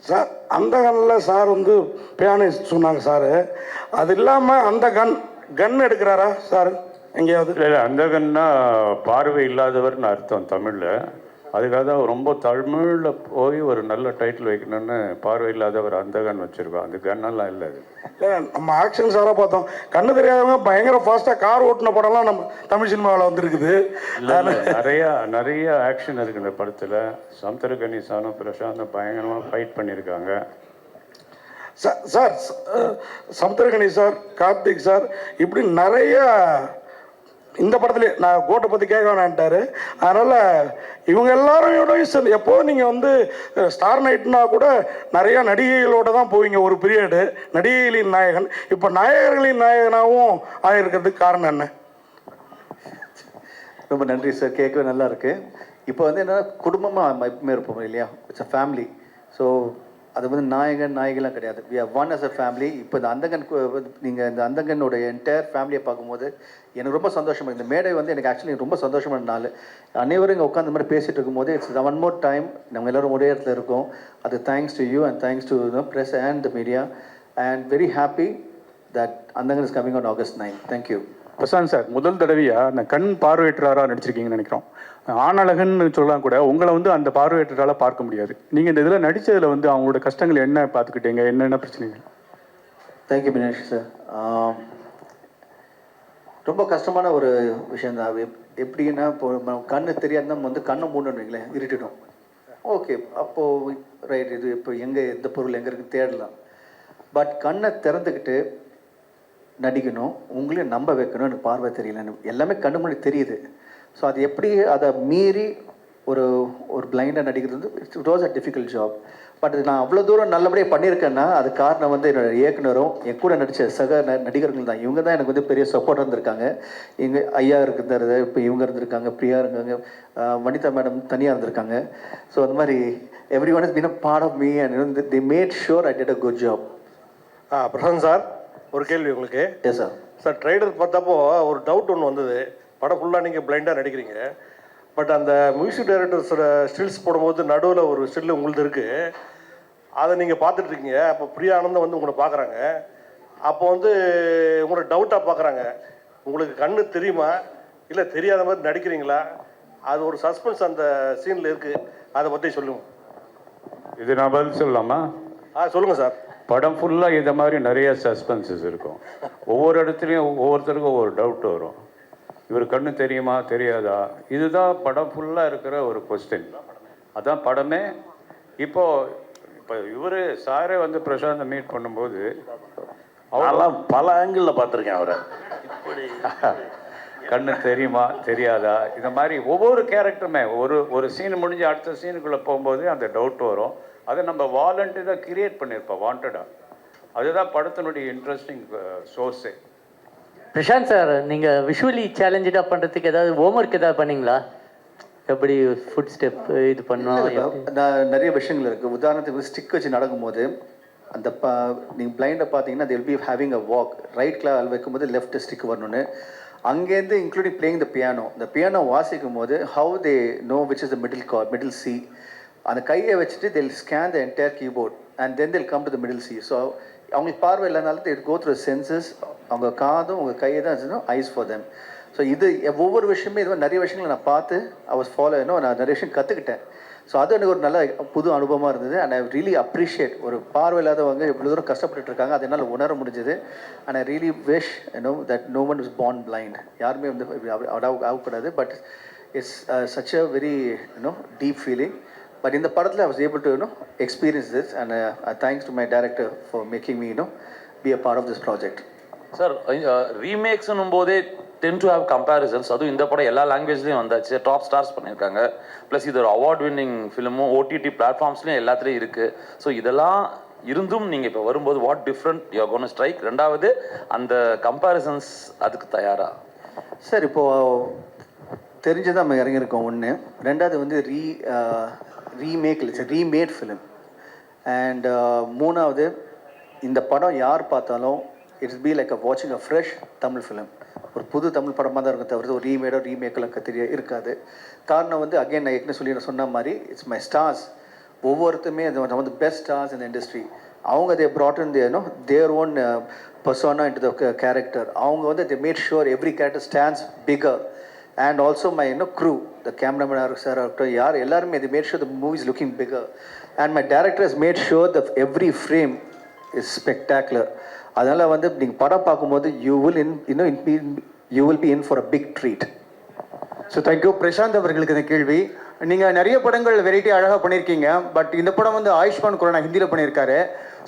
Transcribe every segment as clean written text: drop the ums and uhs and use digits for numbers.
Sir அந்த கன்னில் sir வந்து pianist சொன்னாங்க சார். அது இல்லாமல் அந்த கன் எடுக்கிறாரா சார் எங்கேயாவது? இல்லை, அந்த கன்னா பார்வை இல்லாதவர்னு அர்த்தம் தமிழில். அதுக்காக தான் ரொம்ப தமிழில் போய் ஒரு நல்ல டைட்டில் வைக்கணும்னு பார்வை இல்லாதவர் அந்த கன் வச்சுருக்கோம். அந்த கன்னெல்லாம் இல்லை. அது இல்லை, நம்ம ஆக்ஷன் சாராக பார்த்தோம். கண்ணு தெரியாதவங்க பயங்கர ஃபாஸ்ட்டாக கார் ஓட்டின படம்லாம் நம்ம தமிழ் சினிமாவில் வந்துருக்குது. நிறைய ஆக்ஷன் இருக்குது இந்த படத்தில். சமுத்திரக்கனி சாரும் பிரசாந்தும் பயங்கரமாக ஃபைட் பண்ணியிருக்காங்க. Sir Samuthirakani sir, Karthik sir, இப்படி நிறைய இந்த படத்துலேயே நான் கோட்டை பற்றி கேட்க வேணான்ட்டாரு. அதனால் இவங்க எல்லாரும் எப்போது நீங்கள் வந்து ஸ்டார் நைட்னா கூட நிறையா நடிகைகளோடு தான் போவீங்க ஒரு பீரியடு, நடிகைகளின் நாயகன். இப்போ நாயகர்களின் நாயகனாகவும் ஆகிருக்கிறதுக்கு காரணம் என்ன? ரொம்ப நன்றி சார், கேட்கவே நல்லா இருக்குது. இப்போ வந்து என்னென்னா குடும்பமாக எப்பவுமே இருப்போம் இல்லையா, இட்ஸ் அ ஃபேமிலி. ஸோ அது வந்து நாயகன்லாம் கிடையாது, we are one as a family. இப்போ இந்த அந்தகன் நீங்கள் இந்த அந்தகனோட என்டையர் ஃபேமிலியை பார்க்கும்போது எனக்கு ரொம்ப சந்தோஷமாக. இந்த மேடை வந்து எனக்கு ஆக்சுவலி ரொம்ப சந்தோஷமான நாள். அனைவரும் இங்கே உட்காந்து மாதிரி பேசிகிட்டு இருக்கும்போது இட்ஸ் ஒன் மோர் டைம் நம்ம எல்லோரும் ஒரே இடத்துல இருக்கோம். அது thanks to you and thanks to press and the media and very happy that Andhagan is coming on August 9. Thank you. Prashanth sir, முதல் தடவையாக அந்த கண் பார்வையற்றராக நடிச்சிருக்கீங்கன்னு நினைக்கிறோம். ஆணழகன்னு சொல்லலாம் கூட உங்களை வந்து அந்த பார்வையற்றால பார்க்க முடியாது. நீங்கள் இந்த இதில் நடித்ததில் வந்து அவங்களோட கஷ்டங்கள் என்ன பார்த்துக்கிட்டீங்க, என்னென்ன பிரச்சனைகள்? Thank you Minesh sir. ரொம்ப கஷ்டமான ஒரு விஷயம் தான். எப்படின்னா இப்போ கண்ணு தெரியாதுன்னா வந்து கண்ணை மூடணுங்களேன், இருட்டிடும். ஓகே, அப்போது ரைட், இது இப்போ எங்கே எந்த பொருள் எங்கே இருக்குது தேடலாம். பட் கண்ணை திறந்துக்கிட்டு நடிக்கணும், உங்களையும் நம்ப வைக்கணும். எனக்கு பார்வை தெரியலன்னு எல்லாமே கண்ணு முன்னாடி தெரியுது. ஸோ அது எப்படி அதை மீறி ஒரு பிளைண்டாக நடிக்கிறது வந்து it was a difficult job. But நான் அவ்வளோ தூரம் நல்லபடியாக பண்ணியிருக்கேன்னா அது காரணம் வந்து என்னோட இயக்குனரும் என் கூட நடித்த சக நடிகர்கள் தான். இவங்க தான் எனக்கு வந்து பெரிய சப்போர்ட் இருந்திருக்காங்க. இங்கே ஐயா இருக்கிறது, இப்போ இவங்க இருந்திருக்காங்க, பிரியா இருக்காங்க, வனிதா மேடம் தனியாக இருந்திருக்காங்க. ஸோ அந்த மாதிரி every one is been a part of me and they made sure I did a good job. Prashanth sir, ஒரு கேள்வி உங்களுக்கு. Yes sir. சார், ட்ரைலர் பார்த்தப்போ ஒரு டவுட் ஒன்று வந்தது. படம் ஃபுல்லாக நீங்கள் பிளைண்டாக நடிக்கிறீங்க, பட் அந்த மியூசிக் டைரக்டர்ஸோட ஸ்டில்ஸ் போடும்போது நடுவில் ஒரு ஸ்டில் உங்களுது இருக்குது, அதை நீங்கள் பார்த்துட்ருக்கீங்க. அப்போ பிரியா ஆனந்தம் வந்து உங்களை பார்க்குறாங்க. அப்போ வந்து உங்களை டவுட்டாக பார்க்குறாங்க, உங்களுக்கு கண்ணு தெரியுமா இல்லை தெரியாத மாதிரி நடிக்கிறீங்களா? அது ஒரு சஸ்பென்ஸ் அந்த சீனில் இருக்குது, அதை பற்றி சொல்லுங்கள். இது நான் பதில் சொல்லலாமா? சொல்லுங்கள் சார். படம் ஃபுல்லாக இதை மாதிரி நிறைய சஸ்பென்சஸ் இருக்கும். ஒவ்வொரு இடத்துலையும் ஒவ்வொருத்தருக்கும் ஒவ்வொரு டவுட் வரும். இவர் கண்ணு தெரியுமா தெரியாதா, இதுதான் படம் ஃபுல்லாக இருக்கிற ஒரு கொஸ்டின். அதான் படமே. இப்போ இவர் சாரே வந்து பிரசாந்தை மீட் பண்ணும்போது அவரெல்லாம் பல ஆங்கிளில் பார்த்துருக்கேன் அவரை. கண்ணு தெரியுமா தெரியாதா, இந்த மாதிரி ஒவ்வொரு கேரக்டருமே ஒரு சீன் முடிஞ்சு அடுத்த சீனுக்குள்ளே போகும்போது அந்த டவுட் வரும். அதை நம்ம வாலண்டியராக கிரியேட் பண்ணியிருப்போம், வாண்டடாக. அதுதான் படத்தினுடைய இன்ட்ரெஸ்டிங் சோர்ஸே. பிரசாந்த் சார், நீங்கள் விஷுவலி சேலஞ்சடாக பண்ணுறதுக்கு ஏதாவது ஹோம்ஒர்க் ஏதாவது பண்ணீங்களா? எப்படி ஃபுட் ஸ்டெப் இது பண்ணோம்? நான் நிறைய விஷயங்கள் இருக்குது. உதாரணத்துக்கு ஸ்டிக் வச்சு நடக்கும்போது அந்த நீங்கள் பிளைண்டை பார்த்தீங்கன்னா they'll be having a walk. Right கிளால் வைக்கும்போது லெஃப்ட் ஸ்டிக் வரணும்னு. அங்கேருந்து இன்க்ளூடிங் பிளேயிங் த பியானோ, இந்த பியானோ வாசிக்கும் போது how they know which is the middle C. அந்த கையை வச்சுட்டு they'll scan the entire keyboard and then they'll come to the middle C. So அவங்களுக்கு பார்வை இல்லைனாலும் they go through சென்சஸ். அவங்க காதும் உங்கள் கையை தான் வச்சுருந்தோம், ஐஸ் ஃபார் தெம். ஸோ இது ஒவ்வொரு விஷயமே இது மாதிரி நிறைய விஷயங்களை நான் பார்த்து நான் நிறைய விஷயம் கற்றுக்கிட்டேன். ஸோ அது எனக்கு ஒரு நல்ல புது அனுபவமாக இருந்தது. அண்ட் ஐ ரியலி அப்ரிஷியேட் ஒரு பார்வை இல்லாதவங்க எவ்வளோ தூரம் கஷ்டப்பட்டு இருக்காங்க, அது என்னால் உணர முடிஞ்சது. And I really wish that no one is born blind. யாருமே வந்து ஆகக்கூடாது. But it's such a very deep feeling. But in the படத்தில் I was able to experience this and thanks to my director for making me be a part of this project. Sir, ரீமேக்ஸ்னும் போதே ten to have comparisons. அதுவும் இந்த படம் எல்லா லாங்குவேஜ்லேயும் வந்தாச்சு, top stars பண்ணியிருக்காங்க. Plus இது ஒரு அவார்ட் வின்னிங் ஃபிலிமும் ஓடிடி பிளாட்ஃபார்ம்ஸ்லையும் எல்லாத்துலேயும் இருக்குது. ஸோ இதெல்லாம் இருந்தும் நீங்கள் இப்போ வரும்போது what different you are gonna strike? ரெண்டாவது அந்த கம்பேரிசன்ஸ் அதுக்கு தயாரா? சார், இப்போது தெரிஞ்சதான் நம்ம இறங்கியிருக்கோம் ஒன்று. ரெண்டாவது வந்து ரீமேட் ஃபிலிம். அண்ட் மூணாவது, இந்த படம் யார் பார்த்தாலும் இட்ஸ் பி லைக் வாட்சிங் அ ஃப்ரெஷ் தமிழ் ஃபிலிம். ஒரு புது தமிழ் படமாக தான் இருக்கும், தவிர ஒரு ரீமேக்கெல்லாம் இருக்காது. காரணம் வந்து அகைன் நான் ஏற்கனவே நான் சொன்ன மாதிரி இட்ஸ் மை ஸ்டார்ஸ் ஒவ்வொருத்தருமே some of the best stars in the industry. அவங்க they brought in their, their own persona into the character. அவங்க வந்து they made sure every character stands bigger. And also my crew, the cameraman sir, yaar ellarume they made sure the movie is looking bigger. And my director has made sure that every frame is spectacular. அதனால வந்து நீங்க படம் பார்க்கும்போது you will be in for a big treat. So thank you. Prashanth அவர்களுக்கு இந்த கேள்வி. நீங்கள் நிறைய படங்கள் வெரைட்டி அழகாக பண்ணியிருக்கீங்க. பட் இந்த படம் வந்து ஆயுஷ்மான் குரானா ஹிந்தியில் பண்ணியிருக்காரு.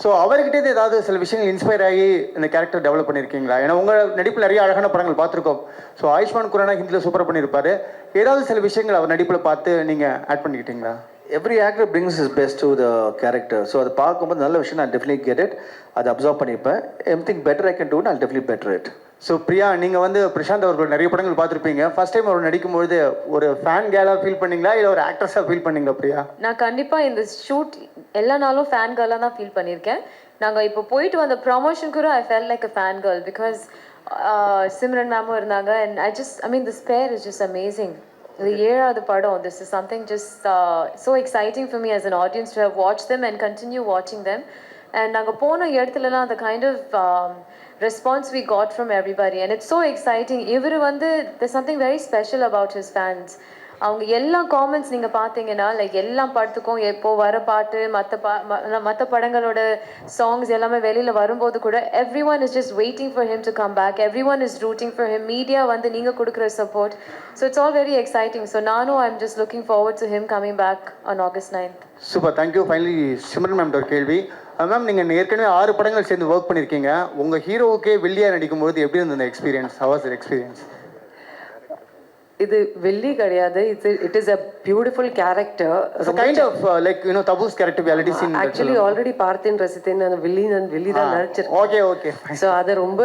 ஸோ அவர்கிட்டே ஏதாவது சில விஷயங்கள் இன்ஸ்பயர் ஆகி இந்த கேரக்டர் டெவலப் பண்ணியிருக்கீங்களா? ஏன்னா உங்கள் நடிப்பில் நிறைய அழகான படங்கள் பார்த்துருக்கோம். ஸோ ஆயுஷ்மான் குரானா ஹிந்தியில் சூப்பராக பண்ணியிருப்பாரு. ஏதாவது சில விஷயங்கள் அவர் நடிப்பில் பார்த்து நீங்கள் add பண்ணிக்கிட்டீங்களா? Every actor brings his best to the character. So அதை பார்க்கும்போது நல்ல விஷயம், நான் definitely get it. அதை அப்சர்வ் பண்ணிப்பேன். Anything better I can do, I'll definitely better it. So Priya, நீங்கள் வந்து பிரசாந்த் அவர்கள் நிறைய படங்கள் பார்த்துருப்பீங்க. ஃபர்ஸ்ட் டைம் அவர் நடிக்கும்போது ஒரு ஃபேன் கேலாக ஃபீல் பண்ணீங்களா இல்லை ஒரு ஆக்ட்ரஸாக ஃபீல் பண்ணீங்களா பிரியா? நான் கண்டிப்பாக இந்த ஷூட் எல்லா நாளும் ஃபேன் கேர்லாக தான் ஃபீல் பண்ணியிருக்கேன். நாங்கள் இப்போ போயிட்டு வந்த ப்ரமோஷன் கூட I fell like a fan girl because Simran மேமும் இருந்தாங்க. And I mean this pair is just amazing. இது 7வது படம். This is something just so exciting for me as an audience to have watch them and continue வாட்சிங் them. And நாங்கள் போன இடத்துலலாம் அந்த kind of response we got from everybody and it's so exciting. இவர் வந்து there's something very special about his fans. அவங்க எல்லா comments நீங்கள் பார்த்தீங்கன்னா லைக் எல்லா படத்துக்கும் எப்போ வர பாட்டு மற்ற படங்களோட சாங்ஸ் எல்லாமே வெளியில் வரும்போது கூட every one is just waiting for him to come back. Every one is rooting for him. Media வந்து நீங்கள் கொடுக்குற support. So it's all very exciting. So நானும் I am just looking forward to him coming back on August 9th. Super, thank you. Finally Simran ma'am ஒரு கேள்வி. Ma'am, நீங்கள் ஏற்கனவே 6 படங்கள் சேர்ந்து ஒர்க் பண்ணியிருக்கீங்க. உங்கள் ஹீரோவுக்கே வில்லியாக நடிக்கும்போது எப்படி இருந்தது அந்த experience? How was your experience? இது வெள்ளி கிடையாது. It is a beautiful character. So kind of like Tabu's character we already seen. Actually already பார்த்தேன் ரசித்தேன். நான் வெள்ளி தான் நடிச்சிருக்கேன். Okay. So அது ரொம்ப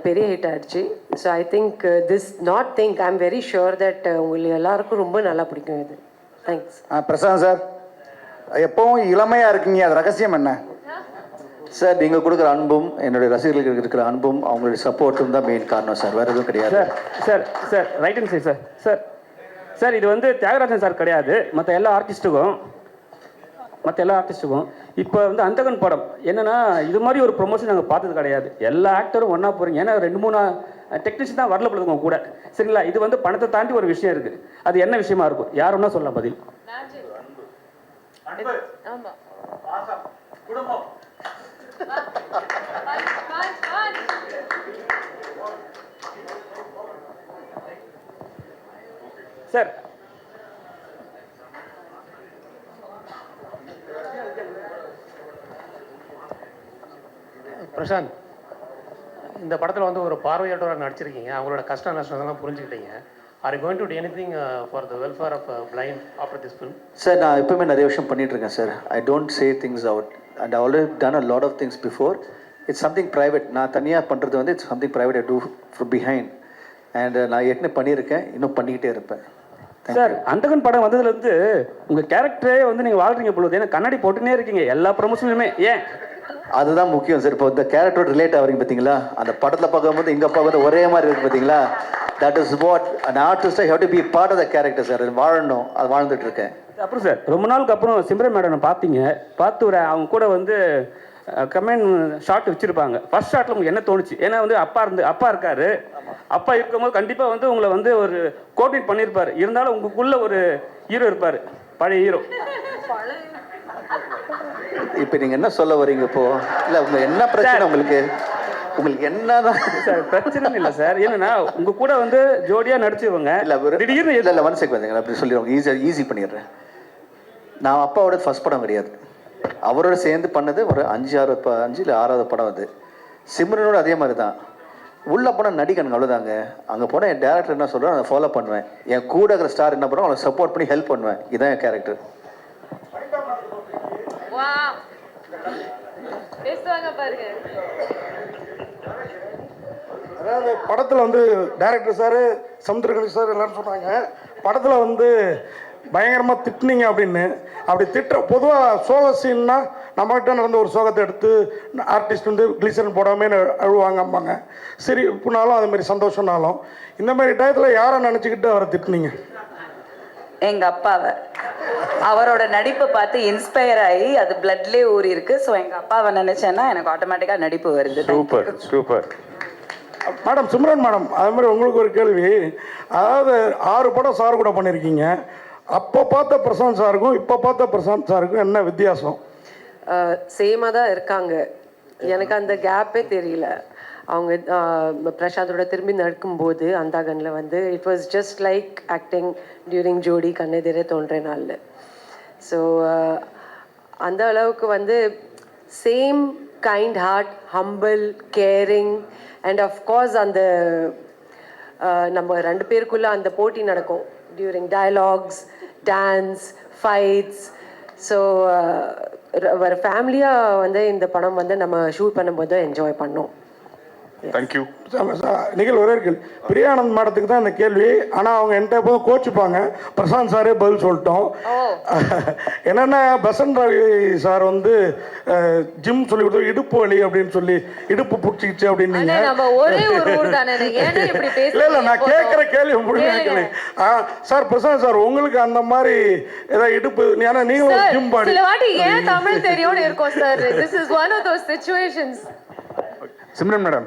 பெரிய ஹிட் ஆயிடுச்சு. So I think I'm very sure that உங்களுக்கு எல்லாருக்கும் ரொம்ப நல்லா பிடிக்கும் இது. Thanks. பிரசாந்த் சார், எப்பவும் இளமையா இருக்கீங்க, அது ரகசியம் என்ன? சார், நீங்கள் கொடுக்குற அன்பும் என்னுடைய ரசிகர்களுக்கு இருக்கிற அன்பும் அவங்களுடைய சப்போர்ட்டும் தான் மெயின் காரணம் சார், வேறு எதுவும் கிடையாது. சார் ரைட் அண்ட் சார் இது வந்து தியாகராஜன் சார் கிடையாது. மற்ற எல்லா ஆர்டிஸ்ட்டுக்கும் இப்போ வந்து அந்தகன் படம் என்னன்னா இது மாதிரி ஒரு ப்ரொமோஷன் நாங்கள் பார்த்தது கிடையாது. எல்லா ஆக்டரும் ஒன்றா போகிறீங்க. ஏன்னா 2-3 டெக்னீஷியன் தான் வரல போடுங்க கூட. சரிங்களா? இது வந்து பணத்தை தாண்டி ஒரு விஷயம் இருக்குது. அது என்ன விஷயமா இருக்கும்? யார் ஒன்றா சொல்லலாம் பதில்? குடும்பம். சார் பிரசாந்த், இந்த படத்தில் வந்து ஒரு பார்வையற்றவராக நடிச்சிருக்கீங்க. அவங்களோட கஷ்ட நஷ்டங்கள்லாம் புரிஞ்சுக்கிட்டீங்க. Are you going to do anything for the welfare of blind after this film? Sir, நான் எப்பவுமே நிறைய விஷயம் பண்ணிட்டு இருக்கேன் sir. I don't say things out and I already done a lot of things before. It's something private. நான் தனியாக பண்ணுறது வந்து it's something private I do from behind. And நான் ஏற்கனவே பண்ணியிருக்கேன், இன்னும் பண்ணிக்கிட்டே இருப்பேன். சார், அந்தகன் படம் வந்ததுலேருந்து உங்கள் கேரக்டரே வந்து நீங்கள் வாழ்றீங்க பொழுது. ஏன்னா கண்ணாடி போட்டுனே இருக்கீங்க எல்லா ப்ரொமோஷனுமே. ஏன்? அதுதான் முக்கியம் சார். இப்போ இந்த கேரக்டரோட ரிலேட் ஆகிறீங்க பார்த்தீங்களா? அந்த படத்தில் பார்க்கும்போது இங்கே பார்க்கும்போது ஒரே மாதிரி இருக்குது பார்த்தீங்களா? That is what an artist have to be part of the character sir. வாழணும், அது வாழ்ந்துட்டு இருக்கேன். அப்புறம் சார், ரொம்ப நாளுக்கு அப்புறம் சிம்ரன் மேடம் பார்த்து அவங்க கூட வந்து கமெண்ட் ஷாட் வச்சுருப்பாங்க. ஃபர்ஸ்ட் ஷாட்டில் உங்களுக்கு என்ன தோணுச்சு? ஏன்னா வந்து அப்பா இருக்காரு. அப்பா இருக்கும்போது கண்டிப்பாக வந்து உங்களை வந்து ஒரு கோஆர்டினேட் பண்ணியிருப்பார். இருந்தாலும் உங்களுக்குள்ள ஒரு ஹீரோ இருப்பார், பழைய ஹீரோ. இப்போ நீங்கள் என்ன சொல்ல வரீங்க? இப்போ இல்லை, உங்களுக்கு என்ன பிரச்சனை? உங்களுக்கு என்னதான் சார் பிரச்சனை இல்லை சார். என்னன்னா உங்க கூட வந்து ஜோடியா நடிச்சவங்க திடீர்னு இல்லை 1 செகண்ட் வந்துங்க, அப்படி சொல்லிடுவாங்க. ஈஸி பண்ணிடுறேன். நான் அப்பாவோட ஃபர்ஸ்ட் படம் கிடையாது. அவரோட சேர்ந்து பண்ணது ஒரு 5 இல்லை 6வது படம். அது சிம்ரனோட அதே மாதிரி தான். உள்ளே போனால் நடிக்கணுங்க, அவ்வளோதாங்க. அங்கே போனால் என் டேரக்டர் என்ன சொல்கிறோம் அதை ஃபாலோ பண்ணுவேன். என் கூட இருக்கிற ஸ்டார் என்ன பண்ணுறோம் அவங்களை சப்போர்ட் பண்ணி ஹெல்ப் பண்ணுவேன். இதுதான் என் கேரக்டர். அதாவது படத்தில் வந்து டைரக்டர் சார், சமுத்திரகணி சார் எல்லாரும் சொன்னாங்க படத்தில் வந்து பயங்கரமாக திட்டினீங்க அப்படின்னு. அப்படி பொதுவாக சோக சீன்னா நம்மகிட்ட நடந்த ஒரு சோகத்தை எடுத்து ஆர்டிஸ்ட் வந்து கிளிசரன் போடாமல் அழுவாங்கம்பாங்க. சரி, இப்போனாலும் அதுமாரி சந்தோஷம்னாலும் இந்த மாதிரி டயத்தில் யாரை நினச்சிக்கிட்டு அவரை திட்டினீங்க? எங்கள் அப்பாவை. அவரோட நடிப்பை பார்த்து இன்ஸ்பயர் ஆகி அது பிளட்லேயே ஊறி இருக்கு. ஸோ எங்கள் அப்பாவை நினச்சேன்னா எனக்கு ஆட்டோமேட்டிக்காக நடிப்பு வருது. Super super. Madam Simran madam, அது மாதிரி உங்களுக்கு ஒரு கேள்வி. அதாவது 6 படம் சார் கூட பண்ணியிருக்கீங்க. அப்போ பார்த்த பிரசாந்த் சாருக்கும் இப்போ பார்த்த பிரசாந்த் சாருக்கும் என்ன வித்தியாசம்? சேமாக தான் இருக்காங்க. எனக்கு அந்த கேப்பே தெரியல. அவங்க பிரசாந்தோட திரும்பி நடக்கும்போது அந்தாகனில் வந்து it was just like acting during Jodi கண்ணெதிரே தோன்ற நாளில். ஸோ அந்த அளவுக்கு வந்து same kind heart, humble, caring and of course அந்த நம்ம 2 பேருக்குள்ளே அந்த போட்டி நடக்கும் during dialogues, dance, fights. So ஒரு ஃபேமிலியாக வந்து இந்த படம் வந்து நம்ம ஷூட் பண்ணும்போது என்ஜாய் பண்ணோம். தேங்க்யூ. நிகழ் ஒரே கேள்வி. பிரியானந்த் மேடத்துக்கு தான் இந்த கேள்வி. ஆனால் அவங்க என்கிட்ட எப்போதும் கோச்சிப்பாங்க. பிரசாந்த் சாரே பதில் சொல்லிட்டோம். என்னென்னா பசந்த் ரவி சார் வந்து ஜிம் சொல்லி கொடுத்தோம், இடுப்பு வலி அப்படின்னு சொல்லி இடுப்பு பிடிச்சிக்கிச்சு அப்படின்னு. இல்லை இல்லை, நான் கேட்குற கேள்வி முடிவு. சார் பிரசாந்த் சார் உங்களுக்கு அந்த மாதிரி ஏதாவது இடுப்பு, ஏன்னா நீங்களும் ஜிம் பாடி ஏன் தமிழ் தெரியும்னு இருக்கும் sir. This is one of those situations. Simran madam,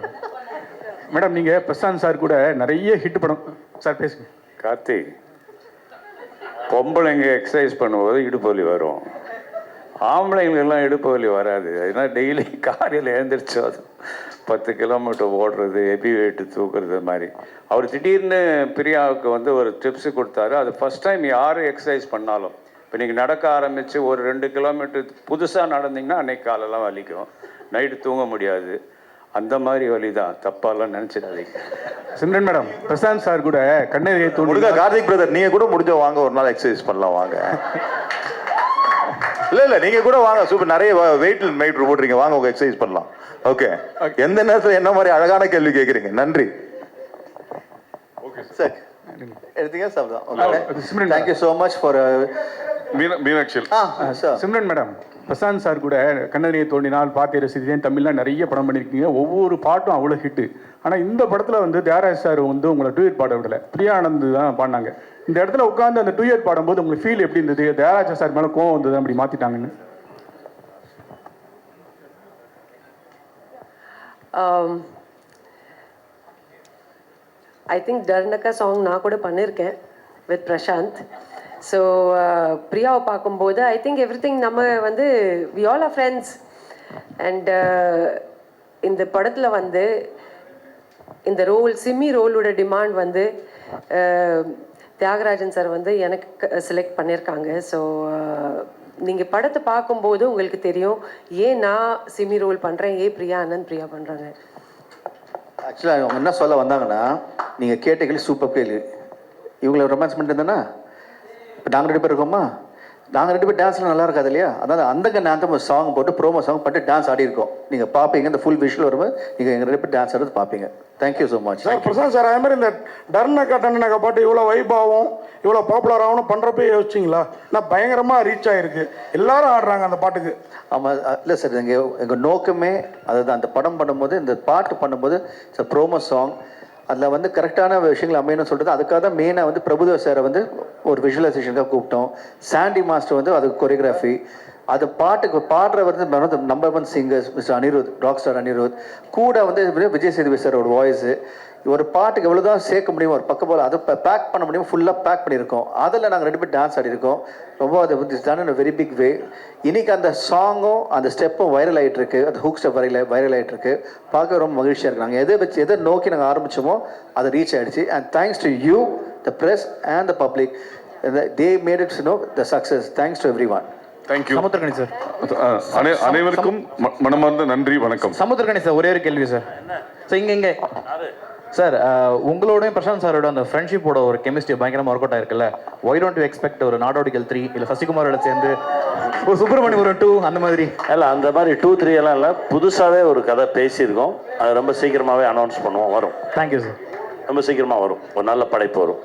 madam நீங்கள் பிரசாந்த் சார் கூட நிறைய ஹிட் படம் சார் பேசுங்க. கார்த்திக், பொம்பளைங்க எக்ஸசைஸ் பண்ணும்போது இடுப்பு வலி வரும், ஆம்பளைங்களுக்கெல்லாம் இடுப்பு வலி வராது. அதனால் டெய்லி காலையில் எழுந்திரிச்சு அது 10 கிலோமீட்டர் ஓடுறது, ஹெவி வெயிட்டு தூக்குறது மாதிரி. அவர் திடீர்னு பிரியாவுக்கு வந்து ஒரு டிப்ஸு கொடுத்தாரு. அது ஃபஸ்ட் டைம் யார் எக்ஸசைஸ் பண்ணாலும், இப்போ நீங்கள் நடக்க ஆரம்பித்து ஒரு 2 கிலோமீட்டர் புதுசாக நடந்தீங்கன்னா அன்னைக்கு காலெல்லாம் வலிக்கும், நைட்டு தூங்க முடியாது. அந்த மாதிரி வழி தான், தப்பாலாம் நினச்சிடாதீங்க. சிம்ரன் மேடம், பிரசாந்த் சார் கூட கண்ணெதிரே தோணுங்க. கார்த்திக் பிரதர், நீங்கள் கூட முடிஞ்ச வாங்க, ஒரு நாள் எக்ஸசைஸ் பண்ணலாம் வாங்க. இல்லை நீங்கள் கூட வாங்க, சூப்பர். நிறைய வெயிட் போடுறீங்க, வாங்க உங்க எக்ஸசைஸ் பண்ணலாம். ஓகே, எந்த நேரத்தில் என்ன மாதிரி அழகான கேள்வி கேட்குறீங்க. நன்றி. ஓகே சார், எடுத்தீங்க சார் தான். Thank you so much for Meenakshi. Simran madam, Prashanth sir கூட கண்ணதிரியை தோண்டினால், பாட்டை ரசித்தேன், தமிழ்லாம் நிறைய படம் பண்ணியிருக்கீங்க. ஒவ்வொரு பாட்டும் அவ்வளோ ஹிட்டு. ஆனால் இந்த படத்தில் வந்து தியாகராஜ் சார் வந்து உங்களை டூயட் பாட விடலை, பிரியானந்த் தான் பாடினாங்க. இந்த இடத்துல உட்காந்து அந்த டூயட் பாடும்போது உங்களுக்கு ஃபீல் எப்படி இருந்தது? தியாகராஜ் சார் மேலே கோவம் வந்தது அப்படி மாற்றிட்டாங்கன்னு? ஐ திங்க் டர்னக்கா சாங் நான் கூட பண்ணியிருக்கேன் வித் பிரசாந்த். ஸோ பிரியாவை பார்க்கும்போது ஐ திங்க் எவ்ரிதிங் நம்ம வந்து we all are friends. And இந்த படத்தில் வந்து இந்த ரோல், சிம்மி ரோலோட டிமாண்ட் வந்து தியாகராஜன் சார் வந்து எனக்கு செலக்ட் பண்ணியிருக்காங்க. ஸோ நீங்கள் படத்தை பார்க்கும்போது உங்களுக்கு தெரியும் ஏன் நான் சிம்மி ரோல் பண்ணுறேன், ஏன் பிரியா ஆனந்த் பிரியா பண்ணுறாங்க. ஆக்சுவலாக அவங்க என்ன சொல்ல வந்தாங்கன்னா, நீங்கள் கேட்ட கேள்வி சூப்பர் கேள்வி. இவங்களை ரொமான்ஸ் பண்ணிட்டு இருந்தேன்னா இப்போ நாங்கள் 2 பேர் இருக்கோமா, நாங்கள் 2 பேர் டான்ஸ்லாம் நல்லா இருக்காது இல்லையா? அதாவது அந்த நேரத்தை சாங் போட்டு ப்ரோமோ சாங் பண்ணிட்டு டான்ஸ் ஆடி இருக்கோம். நீங்கள் பார்ப்பீங்க, இந்த ஃபுல் விஷுவல் வரும்போது நீங்கள் எங்கள் 2 பேர் டான்ஸ் ஆடுறது பார்ப்பீங்க. Thank you so much sir. Prashanth sir, அதே மாதிரி இந்த டர்னக்கா டன்னக்கா பாட்டு இவ்வளோ வைபாவும் இவ்வளோ பாப்புலர் ஆகணும் பண்ணுறப்ப யோசிச்சிங்களா? நான் பயங்கரமாக ரீச் ஆகிருக்கு, எல்லாரும் ஆடுறாங்க அந்த பாட்டுக்கு. ஆமாம், இல்லை சார், எங்கள் நோக்கமே அதுதான். அந்த படம் பண்ணும்போது, இந்த பாட்டு பண்ணும்போது இட்ஸ் ப்ரோமோ சாங். அதில் வந்து கரெக்டான விஷயங்கள் அமையணும்னு சொல்லிட்டு அதுக்காக தான் மெயினாக வந்து பிரபுதேவ் சாரை வந்து ஒரு விஷுவலைசேஷனுக்காக கூப்பிட்டோம். சாண்டி மாஸ்டர் வந்து அதுக்கு கொரியோகிராஃபி. அது பாட்டுக்கு பாடுற வந்து number 1 singers mister Anirudh, rock star Anirudh. கூட வந்து விஜய் சேதுபதி சாரோட வாய்ஸு. ஒரு பாட்டுக்கு எவ்வளோ தான் சேர்க்க முடியுமோ, ஒரு பக்கம் போல் அதை பேக் பண்ண முடியுமோ ஃபுல்லாக பேக் பண்ணியிருக்கோம். அதில் நாங்கள் 2 பேர் டான்ஸ் ஆடிருக்கோம். ரொம்ப அது done in very big way. இன்னைக்கு அந்த சாங்கும் அந்த ஸ்டெப்பும் வைரல் ஆகிட்டு இருக்கு, அந்த ஹூக் ஸ்டெப் வைரல் ஆகிட்டு இருக்கு. பார்க்க ரொம்ப மகிழ்ச்சியாக இருக்கு. நாங்கள் எதை நோக்கி நாங்கள் ஆரம்பிச்சோமோ அதை ரீச் ஆகிடுச்சு. And thanks to you, the press and the public, they made it's no the success. Thanks to every one. Thank you. Samuthirakani sir, அனைவருக்கும் மனமார்ந்த நன்றி, வணக்கம். சமுத்திரகணி சார், ஒரே ஒரு கேள்வி சார். ஸோ இங்கே சார், உங்களோட பிரசாந்த் சாரோட அந்த ஃப்ரெண்ட்ஷிப்போட ஒரு கெமிஸ்ட்ரி பயங்கரமாக ஒர்க் அவுட் ஆயிருக்குல்ல. ஒய் டோன்ட் யூ எக்ஸ்பெக்ட் ஒரு நாடோடிகள் 3 இல்லை சசிகுமாரோட சேர்ந்து ஒரு சுப்பிரமணியம் 2 அந்த மாதிரி? இல்லை, அந்த மாதிரி 2, 3 எல்லாம் இல்லை, புதுசாகவே ஒரு கதை பேசியிருக்கோம். அது ரொம்ப சீக்கிரமாகவே அனௌன்ஸ் பண்ணுவோம், வரும். Thank you sir. ரொம்ப சீக்கிரமாக வரும், ஒரு நல்ல படைப்பு வரும்.